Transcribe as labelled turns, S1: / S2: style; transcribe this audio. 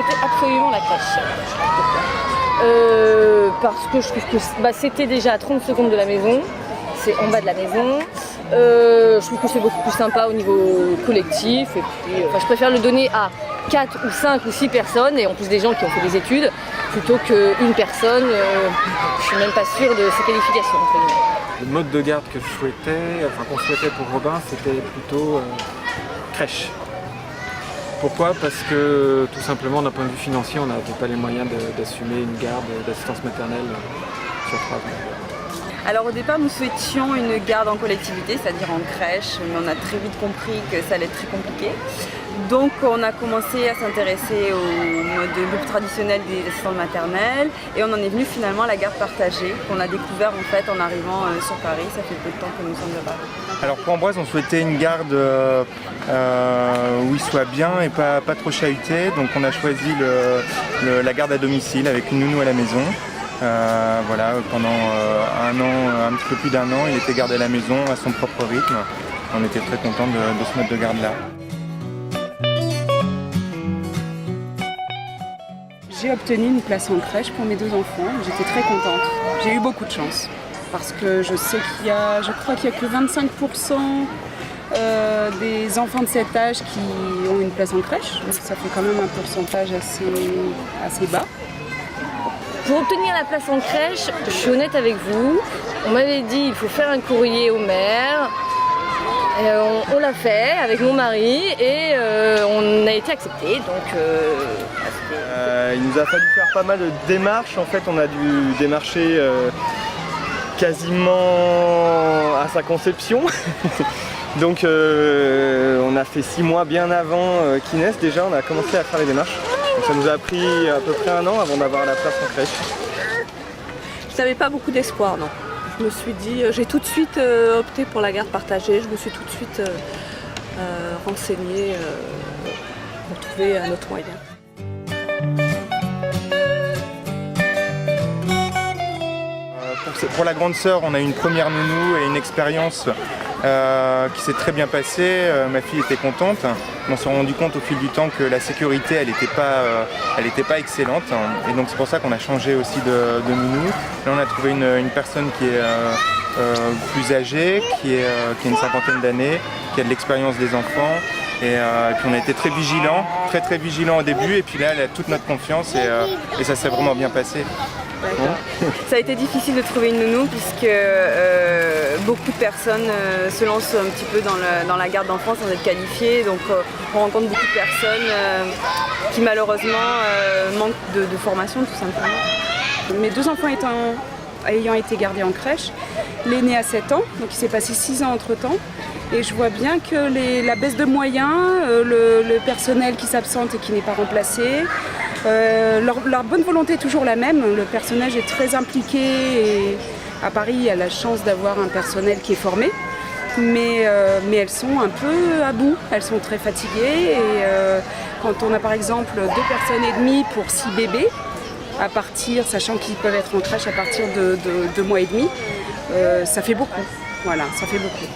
S1: souhaitais absolument la crèche. Parce que je trouve que c'était déjà à 30 secondes de la maison, c'est en bas de la maison. Je trouve que c'est beaucoup plus sympa au niveau collectif. Et puis, je préfère le donner à 4 ou 5 ou 6 personnes, et en plus des gens qui ont fait des études, plutôt qu'une personne. Je suis même pas sûre de ses qualifications.
S2: Le mode de garde que qu'on souhaitait pour Robin, c'était plutôt crèche. Pourquoi? Parce que tout simplement d'un point de vue financier, on n'avait pas les moyens d'assumer une garde d'assistance maternelle sur 3 ans.
S3: Alors au départ nous souhaitions une garde en collectivité, c'est-à-dire en crèche, mais on a très vite compris que ça allait être très compliqué. Donc on a commencé à s'intéresser au mode de groupe traditionnel des assistantes maternelles et on en est venu finalement à la garde partagée qu'on a découvert en fait en arrivant sur Paris. Ça fait peu de temps que nous sommes là-bas.
S4: Alors pour Ambroise, on souhaitait une garde où il soit bien et pas trop chahuté. Donc on a choisi la garde à domicile avec une nounou à la maison. Pendant un an, un petit peu plus d'1 an, il était gardé à la maison à son propre rythme. On était très contents de ce mode de garde-là.
S5: J'ai obtenu une place en crèche pour mes 2 enfants. J'étais très contente. J'ai eu beaucoup de chance parce que je sais je crois qu'il n'y a que 25% des enfants de cet âge qui ont une place en crèche. Donc ça fait quand même un pourcentage assez bas.
S1: Pour obtenir la place en crèche, je suis honnête avec vous, on m'avait dit il faut faire un courrier au maire. On l'a fait avec mon mari et on a été accepté.
S6: Il nous a fallu faire pas mal de démarches. En fait, on a dû démarcher quasiment à sa conception. Donc on a fait 6 mois bien avant qu'il naisse déjà, on a commencé à faire les démarches. Donc, ça nous a pris à peu près 1 an avant d'avoir la place en crèche.
S7: Je n'avais pas beaucoup d'espoir, non. Je me suis dit, j'ai tout de suite opté pour la garde partagée, je me suis tout de suite renseignée pour trouver un autre moyen.
S4: Pour la grande sœur, on a eu une première nounou et une expérience qui s'est très bien passée. Ma fille était contente. On s'est rendu compte au fil du temps que la sécurité, elle n'était pas excellente. Et donc c'est pour ça qu'on a changé aussi de nounou. Là, on a trouvé une personne qui est plus âgée, qui a une 50aine d'années, qui a de l'expérience des enfants. Et puis on a été très vigilants, très vigilants au début. Et puis là, elle a toute notre confiance et ça s'est vraiment bien passé.
S3: Ça a été difficile de trouver une nounou puisque beaucoup de personnes se lancent un petit peu dans la garde d'enfants sans être qualifiées. Donc on rencontre beaucoup de personnes qui malheureusement manquent de formation tout simplement.
S5: Mes 2 enfants ayant été gardés en crèche, l'aîné a 7 ans, donc il s'est passé 6 ans entre temps. Et je vois bien que la baisse de moyens, le personnel qui s'absente et qui n'est pas remplacé, leur bonne volonté est toujours la même. Le personnel est très impliqué et à Paris, il y a la chance d'avoir un personnel qui est formé. Mais elles sont un peu à bout, elles sont très fatiguées. Et quand on a par exemple 2 personnes et demie pour 6 bébés, sachant qu'ils peuvent être en crèche à partir de 2 mois et demi, ça fait beaucoup. Voilà, ça fait beaucoup.